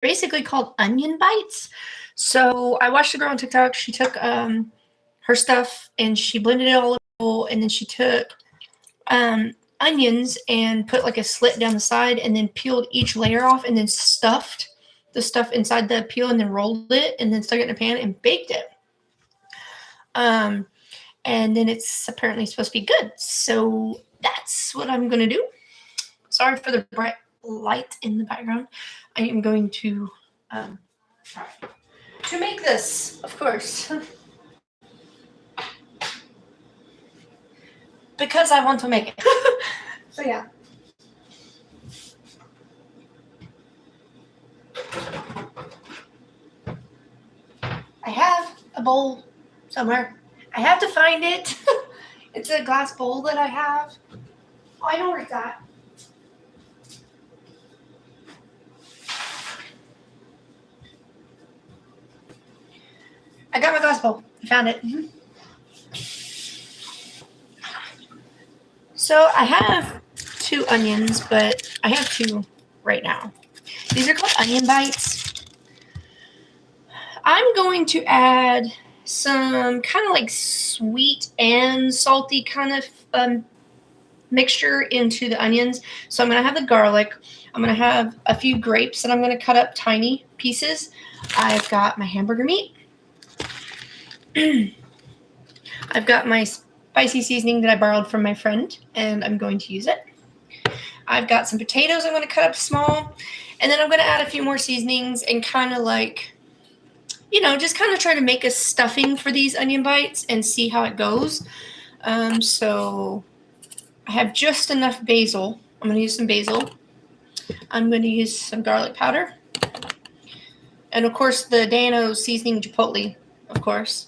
basically called onion bites. So I watched a girl on TikTok. She took her stuff and she blended it all up, and then she took onions and put like a slit down the side, and then peeled each layer off, and then stuffed the stuff inside the peel, and then rolled it, and then stuck it in a pan and baked it. And then it's apparently supposed to be good. So that's what I'm gonna do. Sorry for the bright light in the background. I am going to make this, of course, because I want to make it. So yeah. I have a bowl somewhere. I have to find it. It's a glass bowl that I have. Oh, I know where it's at. I got my glass bowl. I found it. So I have 2 onions, but I have 2 right now. These are called onion bites. I'm going to add some kind of like sweet and salty kind of mixture into the onions. So I'm going to have the garlic. I'm going to have a few grapes that I'm going to cut up tiny pieces. I've got my hamburger meat. I've got my spicy seasoning that I borrowed from my friend, and I'm going to use it. I've got some potatoes I'm going to cut up small, and then I'm going to add a few more seasonings and kind of like, just kind of try to make a stuffing for these onion bites and see how it goes. So I have just enough basil. I'm going to use some basil. I'm going to use some garlic powder. And of course the Dano seasoning chipotle, of course.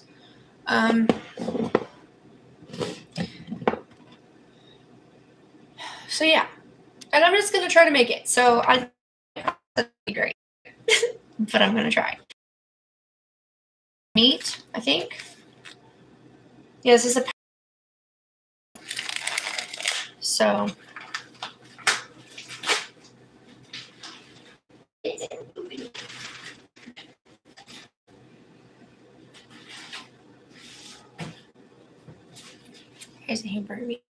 So yeah, and I'm just going to try to make it. So I think that'd be great, but I'm going to try. Meat, I think. Yeah, this is a. So. Here's the hamburger meat.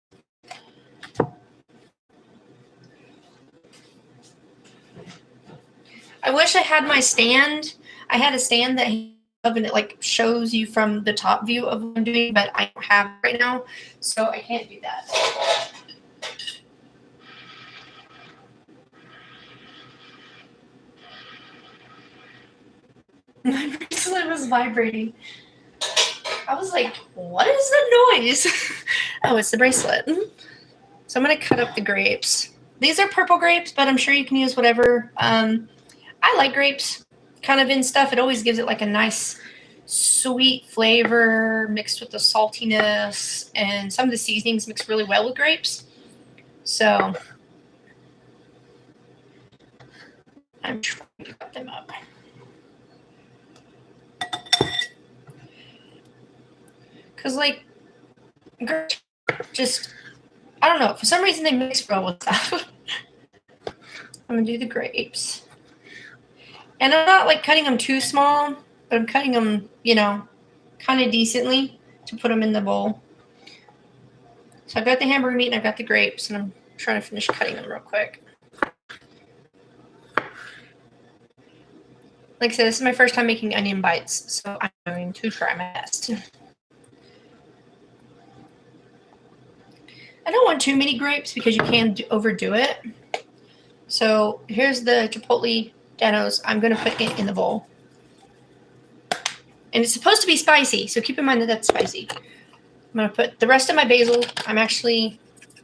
I wish I had my stand. I had a stand that and it like shows you from the top view of what I'm doing, but I don't have it right now, so I can't do that. My bracelet was vibrating. I was like, what is that noise? Oh, it's the bracelet. So I'm going to cut up the grapes. These are purple grapes, but I'm sure you can use whatever. I like grapes kind of in stuff. It always gives it like a nice sweet flavor mixed with the saltiness, and some of the seasonings mix really well with grapes. So I'm trying to cut them up. Because like just, I don't know, for some reason they mix well with that. I'm going to do the grapes. And I'm not like cutting them too small, but I'm cutting them, kind of decently to put them in the bowl. So I've got the hamburger meat and I've got the grapes, and I'm trying to finish cutting them real quick. Like I said, this is my first time making onion bites, so I'm going to try my best. I don't want too many grapes because you can overdo it. So here's the chipotle Danos. I'm going to put it in the bowl. And it's supposed to be spicy, so keep in mind that that's spicy. I'm going to put the rest of my basil.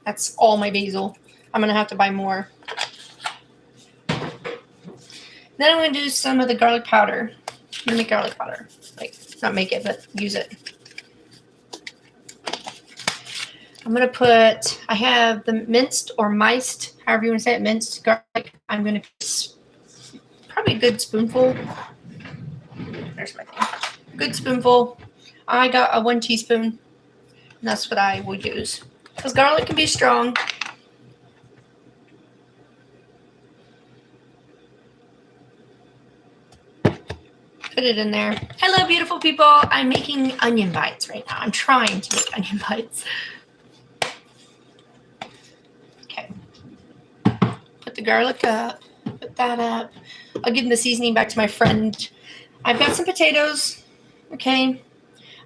That's all my basil. I'm going to have to buy more. Then I'm going to do some of the garlic powder. I'm going to make garlic powder. Like, not make it, but use it. I'm going to I have the minced or miced, however you want to say it, minced garlic. I'm going to put probably a good spoonful. There's my thing. Good spoonful. I got a 1 teaspoon. And that's what I would use. Because garlic can be strong. put it in there. Hello, beautiful people. I'm making onion bites right now. I'm trying to make onion bites. Okay. Put the garlic up. Put that up. I'll give the seasoning back to my friend. I've got some potatoes. Okay.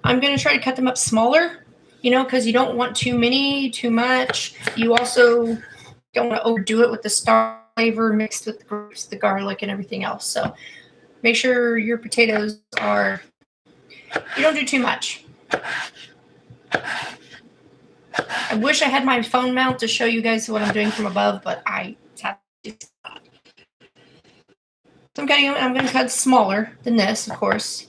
I'm going to try to cut them up smaller, because you don't want too many, too much. You also don't want to overdo it with the star flavor mixed with the grapes, the garlic, and everything else. So make sure your potatoes you don't do too much. I wish I had my phone mount to show you guys what I'm doing from above, but I have to. So I'm going to cut smaller than this, of course.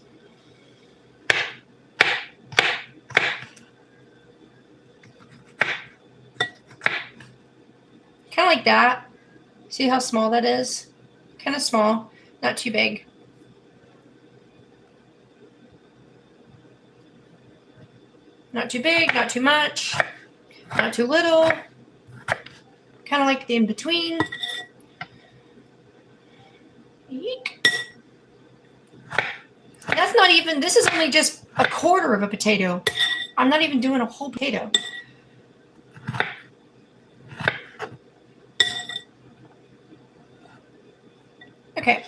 Kind of like that. See how small that is? Kind of small, not too big. Not too big, not too much, not too little. Kind of like the in-between. Eek. That's not even, this is only just a quarter of a potato. I'm not even doing a whole potato. Okay,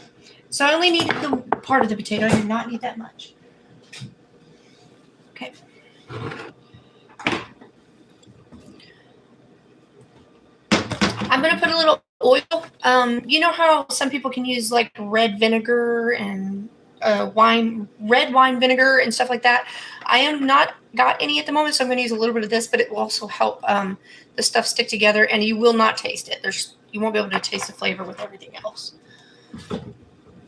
so I only needed the part of the potato. I did not need that much. Okay. I'm going to put a little oil. You know how some people can use like red vinegar and red wine vinegar and stuff like that? I am not got any at the moment, so I'm going to use a little bit of this, but it will also help the stuff stick together, and you will not taste it. You won't be able to taste the flavor with everything else.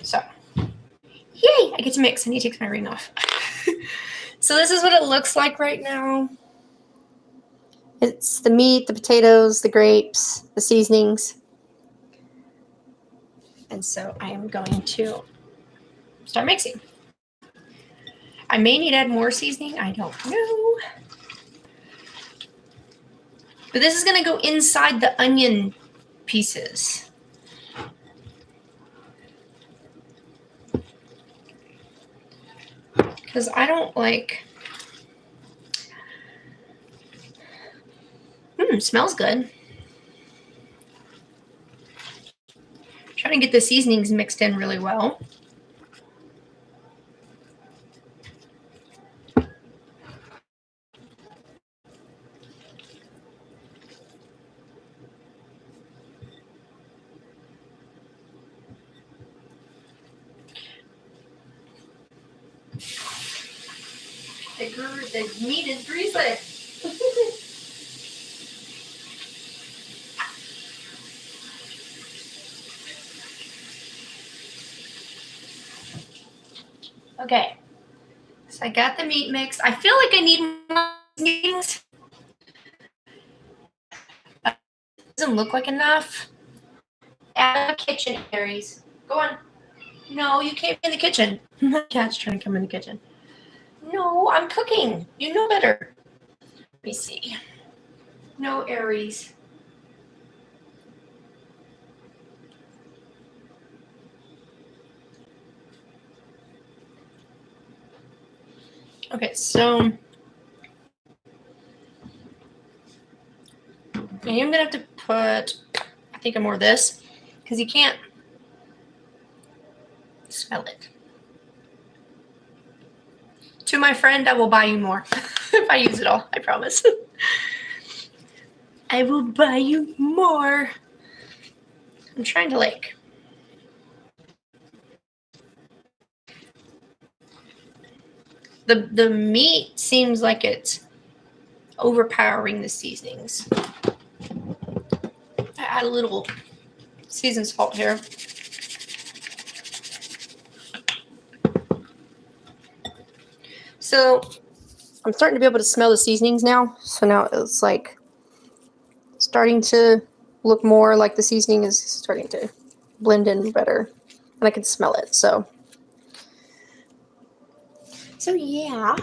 So, yay, I get to mix. I need to take my ring off. So this is what it looks like right now. It's the meat, the potatoes, the grapes, the seasonings. And so I am going to start mixing. I may need to add more seasoning. I don't know. But this is going to go inside the onion pieces. Because I don't like... smells good. Trying to get the seasonings mixed in really well. The meat is greasy. Okay, so I got the meat mixed. I feel like I need more seasonings. Doesn't look like enough. Add a kitchen, Aries. Go on. No, you can't be in the kitchen. My cat's trying to come in the kitchen. No, I'm cooking. You know better. Let me see. No, Aries. Okay, so I am gonna have to put, I think, more of this because you can't smell it. To my friend, I will buy you more if I use it all. I promise. I will buy you more. I'm trying to like. The meat seems like it's overpowering the seasonings. I add a little seasoned salt here. So I'm starting to be able to smell the seasonings now. So now it's like starting to look more like the seasoning is starting to blend in better. And I can smell it. So yeah.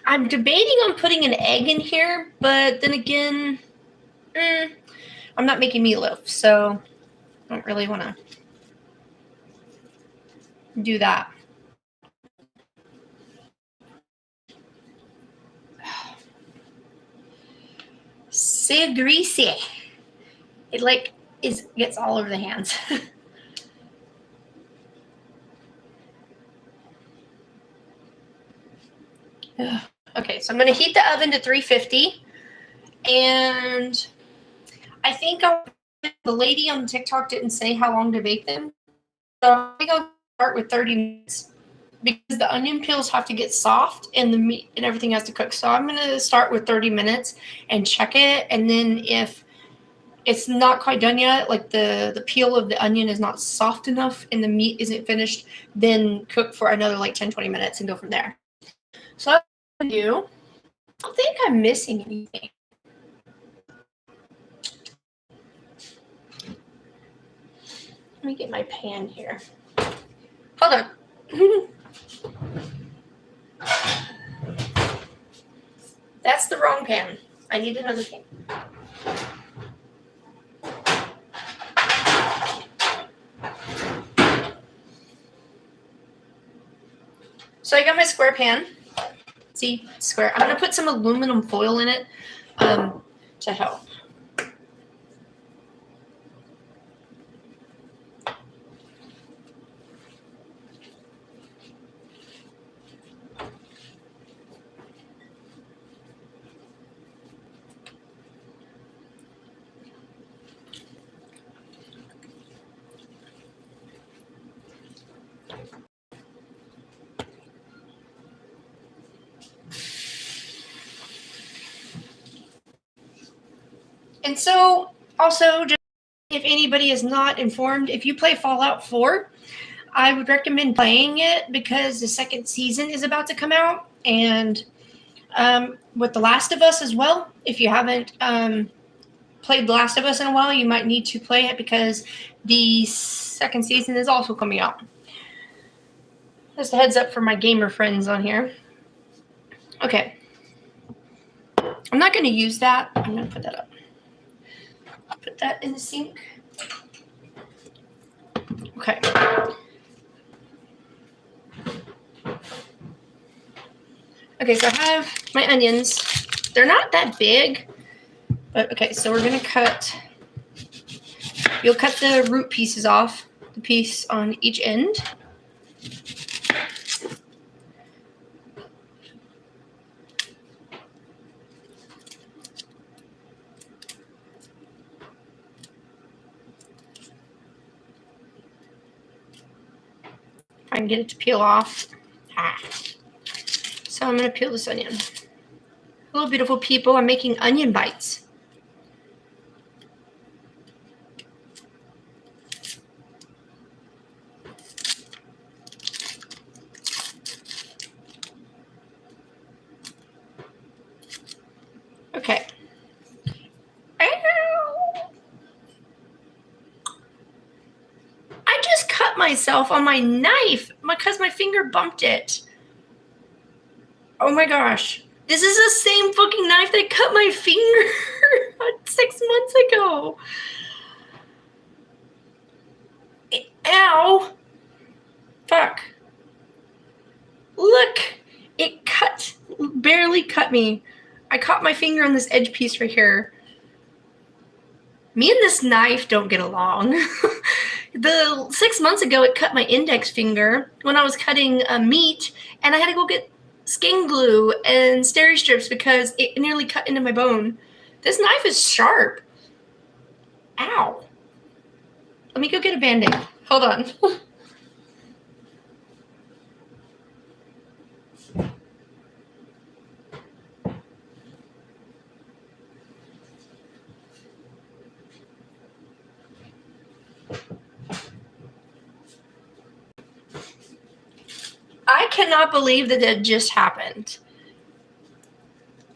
I'm debating on putting an egg in here, but then again, I'm not making meatloaf, so I don't really want to. do that. So greasy. It like gets all over the hands. Okay, so I'm going to heat the oven to 350, and I think the lady on TikTok didn't say how long to bake them, so I think I'll start with 30 minutes because the onion peels have to get soft and the meat and everything has to cook. So I'm going to start with 30 minutes and check it, and then if it's not quite done yet, like the peel of the onion is not soft enough and the meat isn't finished, then cook for another like 10-20 minutes and go from there. So that's what I'm going to do. I don't think I'm missing anything. Let me get my pan here. Hold on. That's the wrong pan. I need another pan. So I got my square pan. See, square. I'm going to put some aluminum foil in it to help. And so, also, just if anybody is not informed, if you play Fallout 4, I would recommend playing it because the second season is about to come out, and with The Last of Us as well. If you haven't played The Last of Us in a while, you might need to play it because the second season is also coming out. Just a heads up for my gamer friends on here. Okay. I'm not going to use that. I'm going to put that up. Put that in the sink. Okay. Okay, so I have my onions. They're not that big, but okay, so we're going to cut. You'll cut the root pieces off, the piece on each end. I can get it to peel off. So I'm going to peel this onion. Hello, beautiful people. I'm making onion bites. Okay. Ow! I just cut myself on my knife because my finger bumped it. Oh my gosh. This is the same fucking knife that cut my finger 6 months ago. Ow. Fuck. Look. It barely cut me. I caught my finger on this edge piece right here. Me and this knife don't get along. 6 months ago, it cut my index finger when I was cutting meat, and I had to go get skin glue and steri strips because it nearly cut into my bone. This knife is sharp. Ow. Let me go get a Band-Aid. Hold on. I cannot believe that just happened.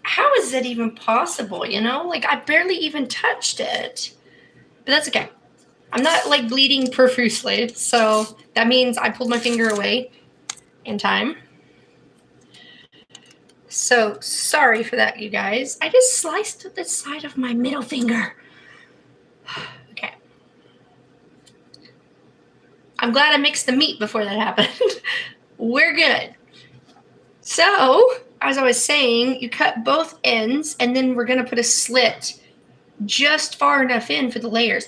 How is that even possible, you know? Like, I barely even touched it. But that's okay. I'm not, like, bleeding profusely, so that means I pulled my finger away in time. So, sorry for that, you guys. I just sliced the side of my middle finger. Okay. I'm glad I mixed the meat before that happened. We're good. So, as I was saying, you cut both ends, and then we're going to put a slit just far enough in for the layers.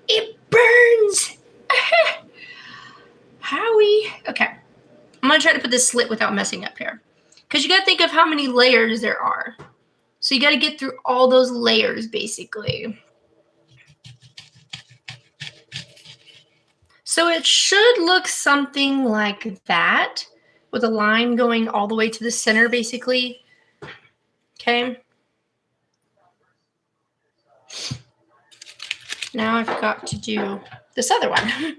It burns! Howie. Okay. I'm going to try to put this slit without messing up here. Because you got to think of how many layers there are. So you got to get through all those layers, basically. So it should look something like that, with a line going all the way to the center, basically. Okay. Now I've got to do this other one.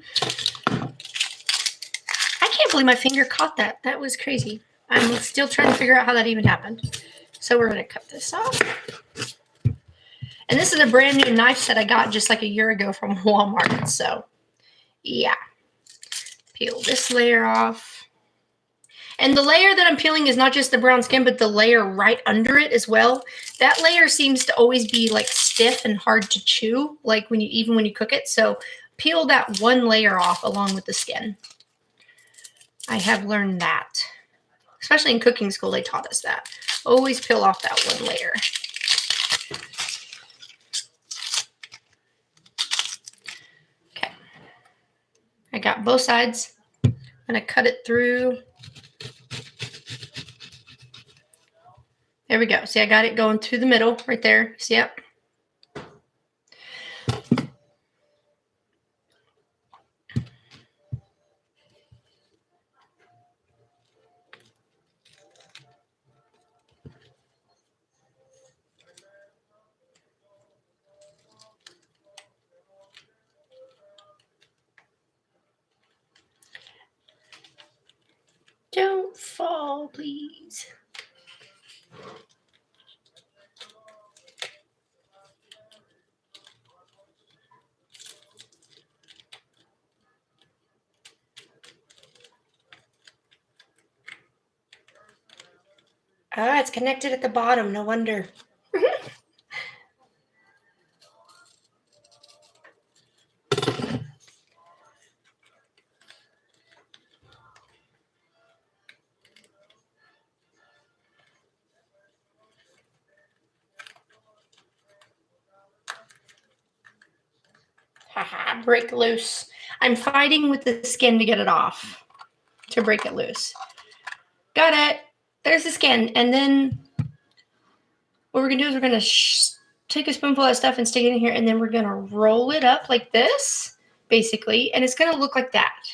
I can't believe my finger caught that. That was crazy. I'm still trying to figure out how that even happened. So we're going to cut this off. And this is a brand new knife set I got just like a year ago from Walmart. So, yeah. Peel this layer off. And the layer that I'm peeling is not just the brown skin, but the layer right under it as well. That layer seems to always be like stiff and hard to chew, like even when you cook it. So peel that one layer off along with the skin. I have learned that. Especially in cooking school, they taught us that. Always peel off that one layer. Okay. I got both sides. I'm going to cut it through. There we go. See, I got it going through the middle right there. See, yep. Don't fall, please. Oh, it's connected at the bottom. No wonder. Haha, break loose. I'm fighting with the skin to get it off, to break it loose. Got it. There's the skin. And then what we're going to do is we're going to take a spoonful of stuff and stick it in here, and then we're going to roll it up like this, basically, and it's going to look like that.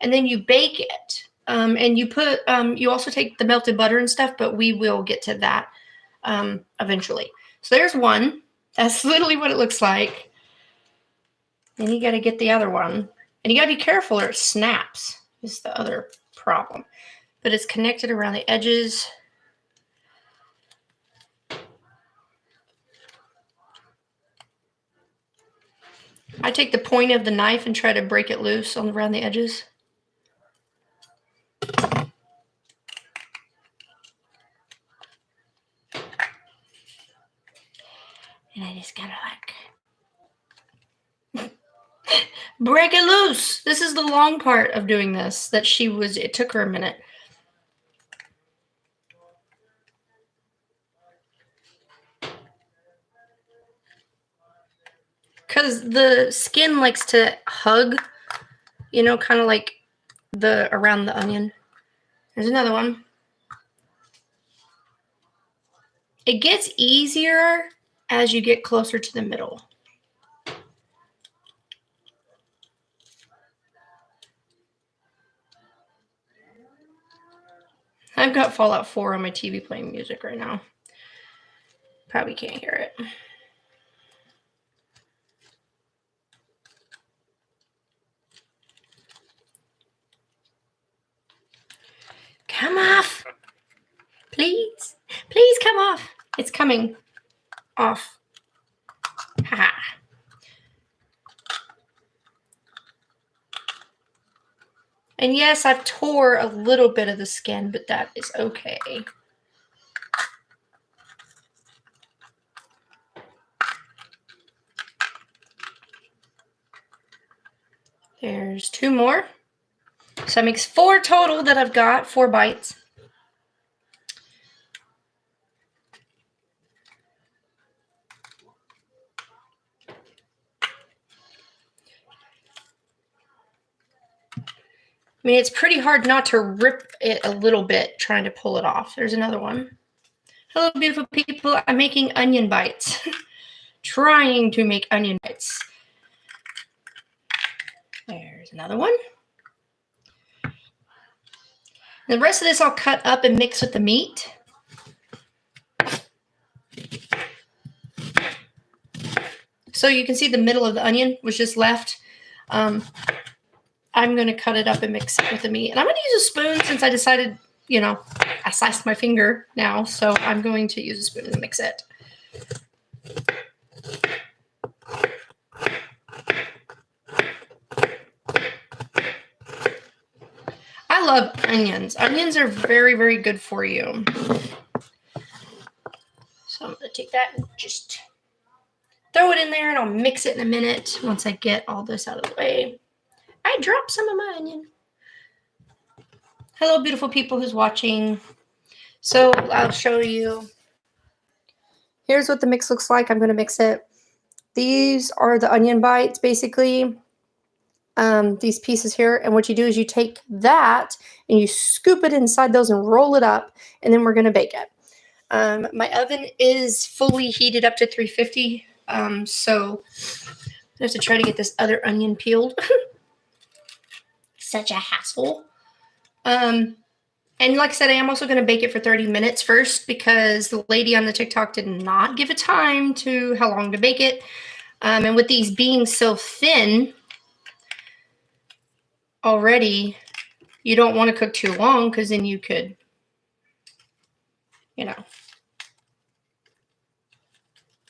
And then you bake it. And you put, you also take the melted butter and stuff, but we will get to that eventually. So there's one. That's literally what it looks like. Then you got to get the other one. And you got to be careful or it snaps is the other problem. But it's connected around the edges. I take the point of the knife and try to break it loose around the edges. And I just gotta like break it loose. This is the long part of doing this, that it took her a minute. Because the skin likes to hug, you know, kind of like around the onion. There's another one. It gets easier as you get closer to the middle. I've got Fallout 4 on my TV playing music right now. Probably can't hear it. Come off. Please. Please come off. It's coming off. Haha. And yes, I've tore a little bit of the skin, but that is okay. There's 2 more. So that makes 4 total that I've got, 4 bites. I mean, it's pretty hard not to rip it a little bit trying to pull it off. There's another one. Hello, beautiful people. I'm making onion bites. Trying to make onion bites. There's another one. The rest of this I'll cut up and mix with the meat. So you can see the middle of the onion was just left. I'm going to cut it up and mix it with the meat. And I'm going to use a spoon since I decided, you know, I sliced my finger now. So I'm going to use a spoon to mix it. I love onions. Onions are very, very good for you. So I'm going to take that and just throw it in there and I'll mix it in a minute once I get all this out of the way. I dropped some of my onion. Hello, beautiful people who's watching. So I'll show you. Here's what the mix looks like. I'm going to mix it. These are the onion bites, basically. These pieces here. And what you do is you take that and you scoop it inside those and roll it up. And then we're going to bake it. My oven is fully heated up to 350. So I have to try to get this other onion peeled. Such a hassle. And like I said, I am also going to bake it for 30 minutes first because the lady on the TikTok did not give a time to how long to bake it. And with these being so thin already, you don't want to cook too long because then you could, you know,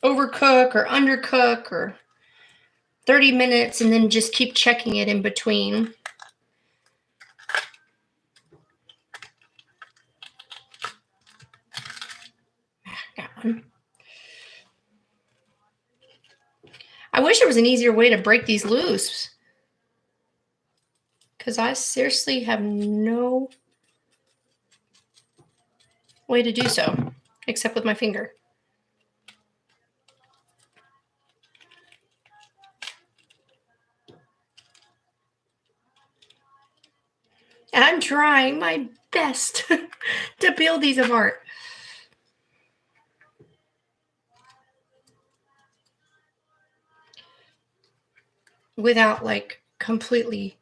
overcook or undercook or 30 minutes and then just keep checking it in between. Got one. I wish there was an easier way to break these loose because I seriously have no way to do so except with my finger. I'm trying my best to peel these apart. Without like completely.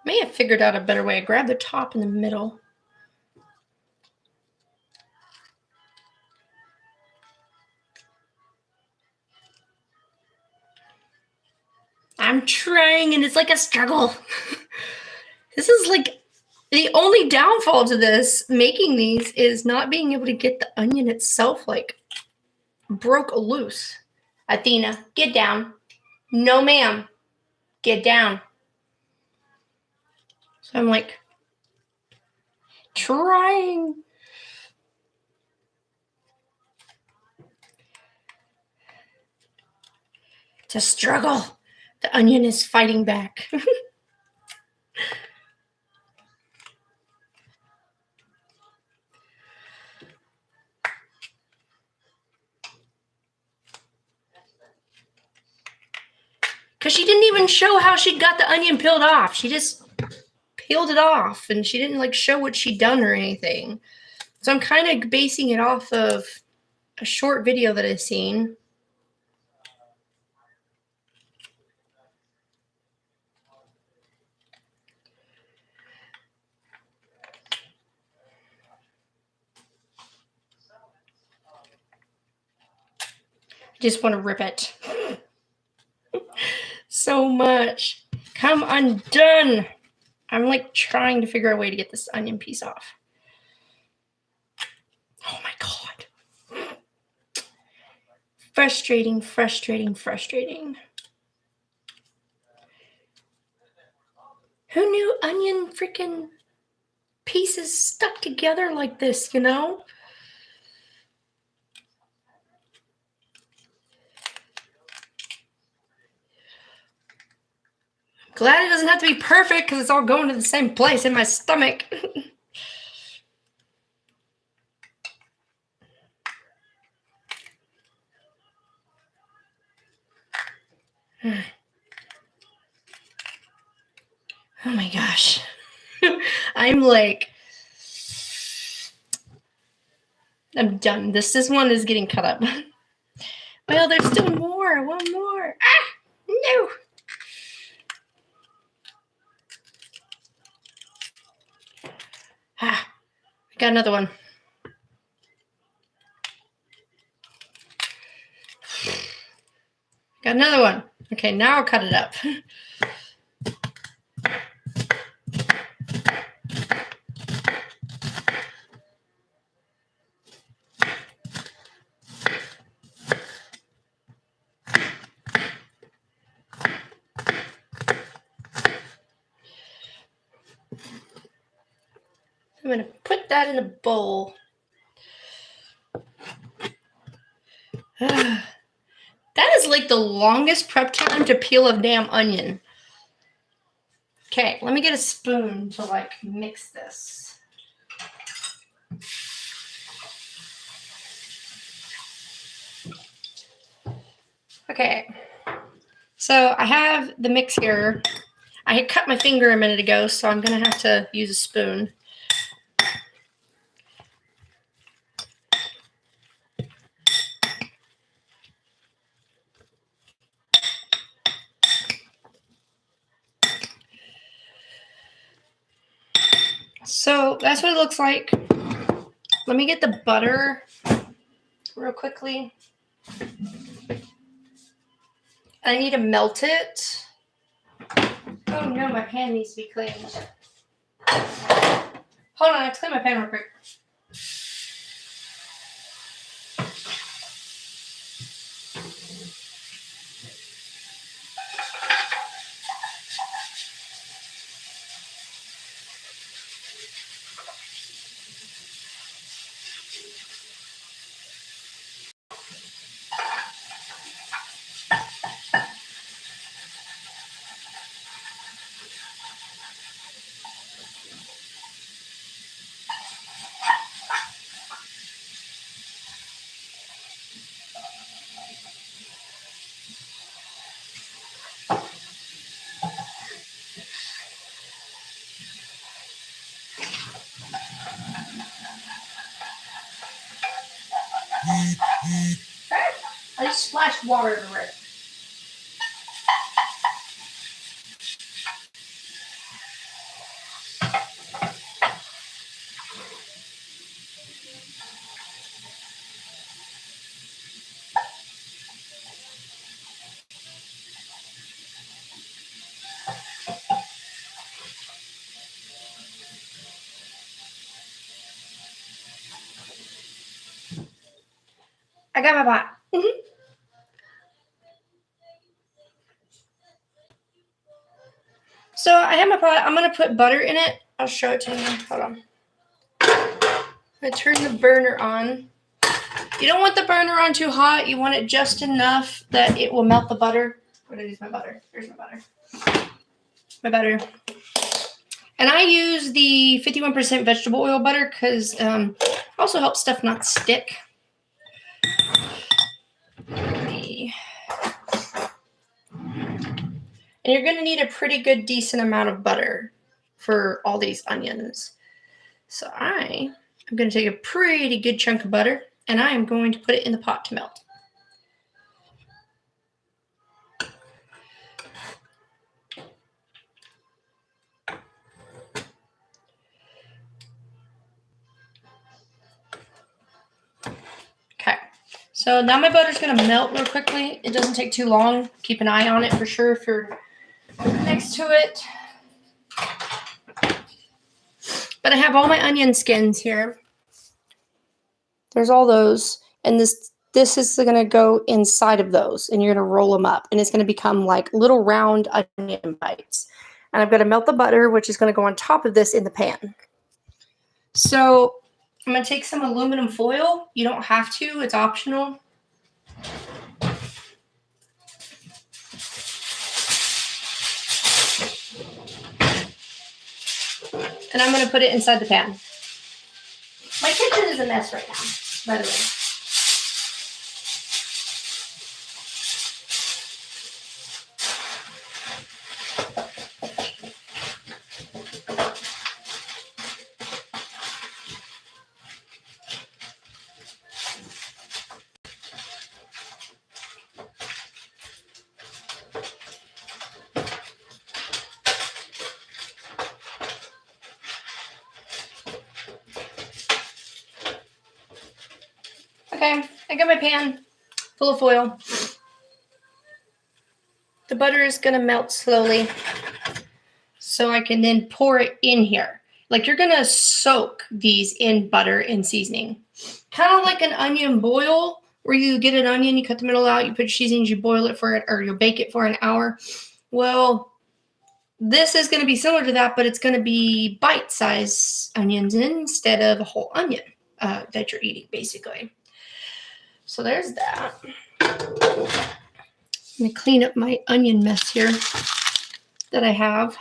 May have figured out a better way. Grab the top in the middle. I'm trying and it's like a struggle. This is like the only downfall to this, making these, is not being able to get the onion itself like broke loose. Athena, get down. No, ma'am. Get down. So I'm like trying. It's a struggle. The onion is fighting back. Because she didn't even show how she got the onion peeled off. She just peeled it off and she didn't like show what she'd done or anything. So I'm kind of basing it off of a short video that I've seen. Just want to rip it. So much. Come undone. I'm like trying to figure out a way to get this onion piece off. Oh my God. Frustrating, frustrating, frustrating. Who knew onion freaking pieces stuck together like this, you know? Glad it doesn't have to be perfect because it's all going to the same place in my stomach. Oh my gosh. I'm done. This one is getting cut up. Well, there's still more. One more. Ah, no. Ah, I got another one. Got another one. Okay, now I'll cut it up. I'm going to put that in a bowl. That is like the longest prep time to peel a damn onion. Okay, let me get a spoon to mix this. Okay, so I have the mix here. I had cut my finger a minute ago, so I'm going to have to use a spoon. So that's what it looks like. Let me get the butter real quickly. I need to melt it. Oh no, my pan needs to be cleaned. Hold on, I have to clean my pan real quick. I just splashed water over it. I got my pot. So I have my pot. I'm going to put butter in it. I'll show it to you. Hold on. I'm going to turn the burner on. You don't want the burner on too hot. You want it just enough that it will melt the butter. Where did I use my butter? There's my butter. My butter. And I use the 51% vegetable oil butter because it also helps stuff not stick. And you're going to need a pretty good, decent amount of butter for all these onions. So I'm going to take a pretty good chunk of butter, and I am going to put it in the pot to melt. Okay, so now my butter's going to melt real quickly. It doesn't take too long. Keep an eye on it for sure if you're next to it. But I have all my onion skins here. There's all those. And this is going to go inside of those. And you're going to roll them up. And it's going to become like little round onion bites. And I'm going to melt the butter, which is going to go on top of this in the pan. So I'm going to take some aluminum foil. You don't have to. It's optional. And I'm going to put it inside the pan. My kitchen is a mess right now, by the way. Okay, I got my pan full of foil. The butter is going to melt slowly so I can then pour it in here. Like you're going to soak these in butter and seasoning. Kind of like an onion boil where you get an onion, you cut the middle out, you put your seasonings, you boil it for it, or you'll bake it for an hour. Well, this is going to be similar to that, but it's going to be bite-sized onions instead of a whole onion that you're eating, basically. So there's that. I'm going to clean up my onion mess here that I have.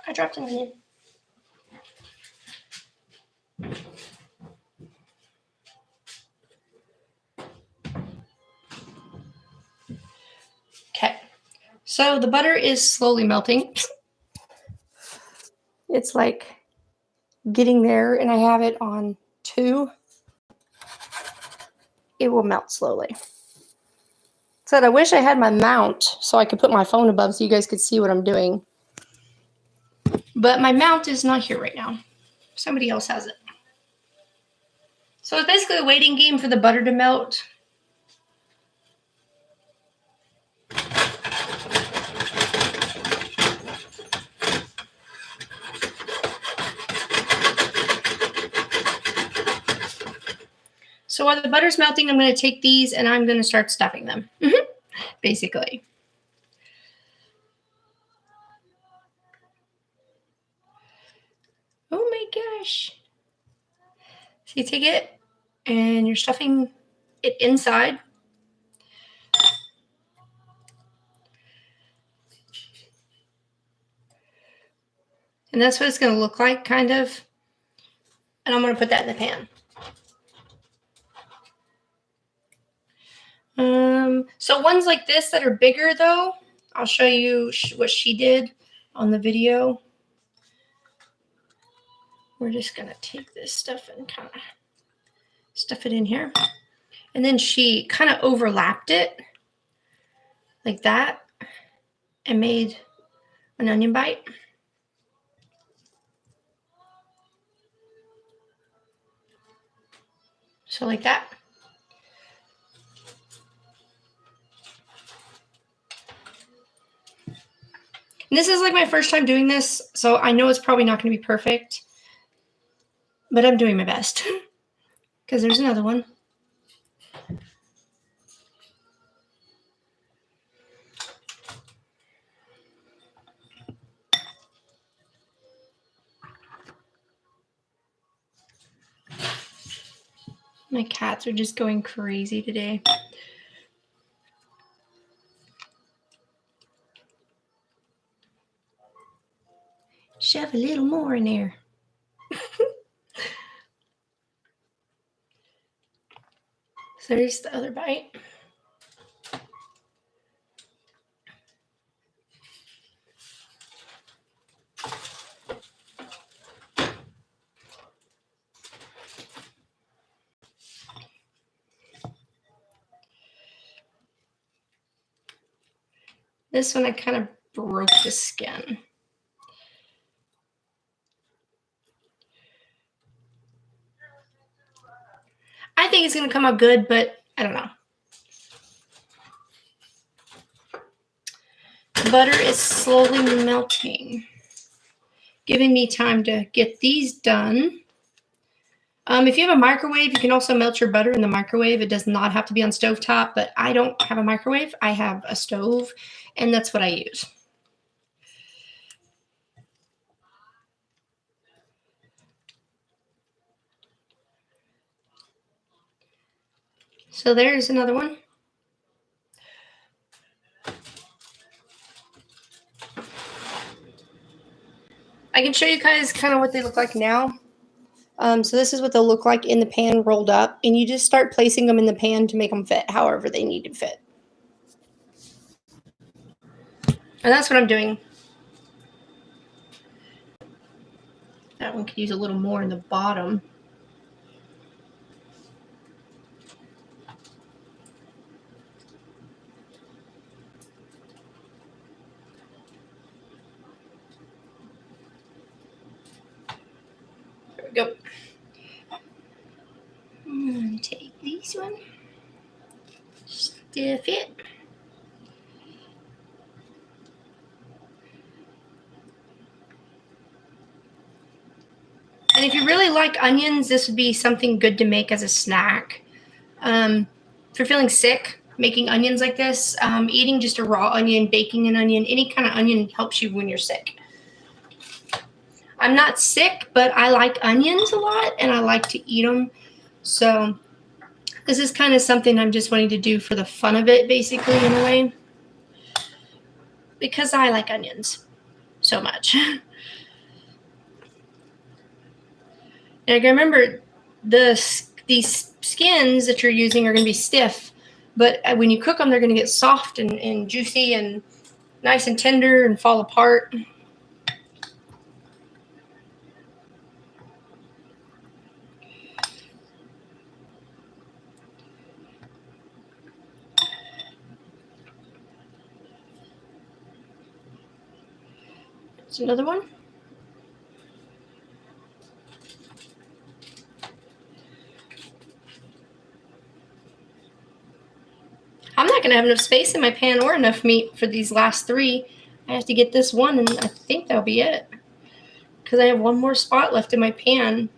I dropped an onion. Okay, so the butter is slowly melting. It's like getting there, and I have it on 2. It will melt slowly. Said I wish I had my mount so I could put my phone above so you guys could see what I'm doing. But my mount is not here right now. Somebody else has it. So it's basically a waiting game for the butter to melt. So while the butter's melting, I'm going to take these and I'm going to start stuffing them, basically. Oh my gosh. So you take it and you're stuffing it inside. And that's what it's going to look like, kind of. And I'm going to put that in the pan. So ones like this that are bigger, though, I'll show you what she did on the video. We're just going to take this stuff and kind of stuff it in here. And then she kind of overlapped it like that and made an onion bite. So like that. And this is like my first time doing this, so I know it's probably not going to be perfect, but I'm doing my best. Because there's another one. My cats are just going crazy today. Shove a little more in there. So there's the other bite. This one I kind of broke the skin. I think it's going to come out good, but I don't know. The butter is slowly melting, giving me time to get these done. If you have a microwave, you can also melt your butter in the microwave. It does not have to be on stovetop, but I don't have a microwave. I have a stove, and that's what I use. So there's another one. I can show you guys kind of what they look like now. So this is what they'll look like in the pan rolled up, and you just start placing them in the pan to make them fit however they need to fit. And that's what I'm doing. That one could use a little more in the bottom. There we go. I'm going to take this one, stiff it. And if you really like onions, this would be something good to make as a snack. If you're feeling sick, making onions like this, eating just a raw onion, baking an onion, any kind of onion helps you when you're sick. I'm not sick, but I like onions a lot, and I like to eat them. So this is kind of something I'm just wanting to do for the fun of it, basically, in a way. Because I like onions so much. And remember, these skins that you're using are going to be stiff, but when you cook them, they're going to get soft and juicy and nice and tender and fall apart. There's another one. I'm not going to have enough space in my pan or enough meat for these last three. I have to get this one, and I think that'll be it. Because I have one more spot left in my pan.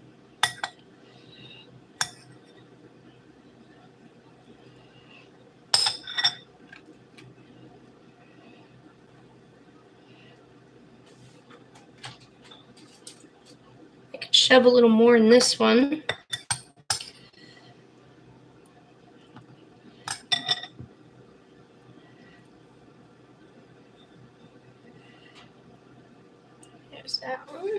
I could shove a little more in this one. There's that one.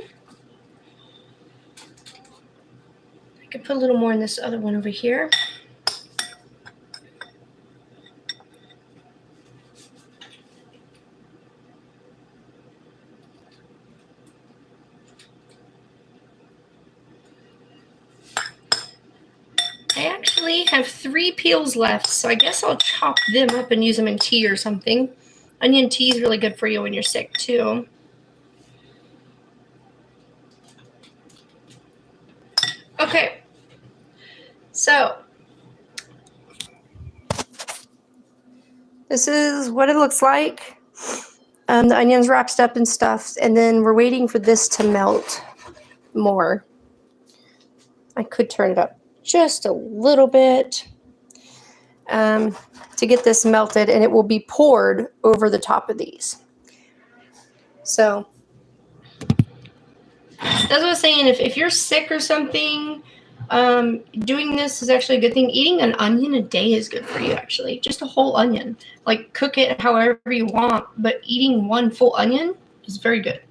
I could put a little more in this other one over here. I actually have 3 peels left, so I guess I'll chop them up and use them in tea or something. Onion tea is really good for you when you're sick, too. Okay, so this is what it looks like. The onion's wrapped up and stuff, and then we're waiting for this to melt more. I could turn it up just a little bit to get this melted, and it will be poured over the top of these. So that's what I was saying. If you're sick or something, doing this is actually a good thing. Eating an onion a day is good for you, actually. Just a whole onion. Like, cook it however you want, but eating one full onion is very good.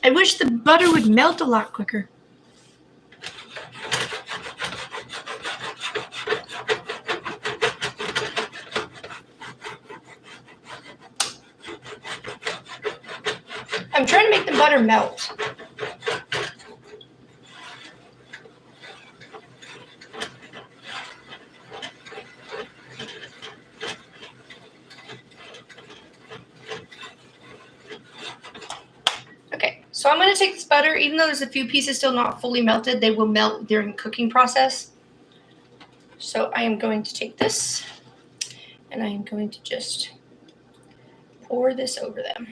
I wish the butter would melt a lot quicker. I'm trying to make the butter melt. Okay, so I'm going to take this butter, even though there's a few pieces still not fully melted, they will melt during the cooking process. So I am going to take this, and I am going to just pour this over them.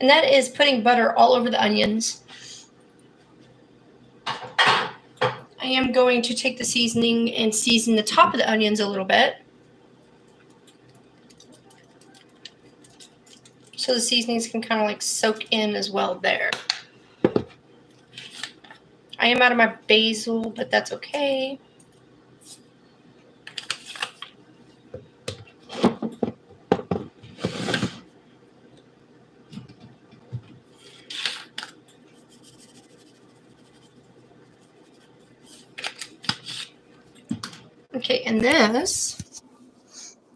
And that is putting butter all over the onions. am going to take the seasoning and season the top of the onions a little bit. So the seasonings can kind of like soak in as well there. I am out of my basil, but that's okay. Okay, and this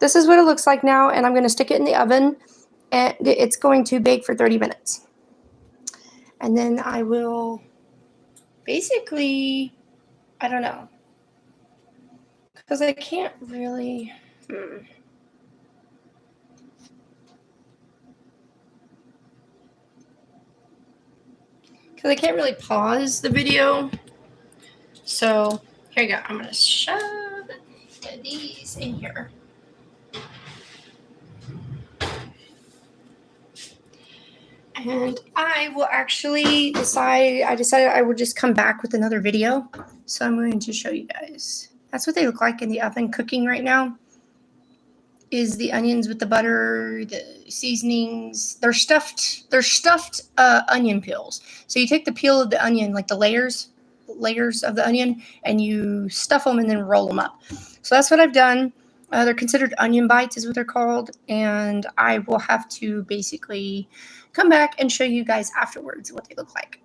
is what it looks like now, and I'm going to stick it in the oven, and it's going to bake for 30 minutes. And then I will basically, I don't know, because I can't really, because I can't really pause the video. So here you go. I'm going to shove these in here. And I will actually I decided I would just come back with another video. So I'm going to show you guys. That's what they look like in the oven cooking right now. Is the onions with the butter, the seasonings. They're stuffed onion peels. So you take the peel of the onion, like the layers of the onion, and you stuff them and then roll them up. So that's what I've done. They're considered onion bites is what they're called. And I will have to basically come back and show you guys afterwards what they look like.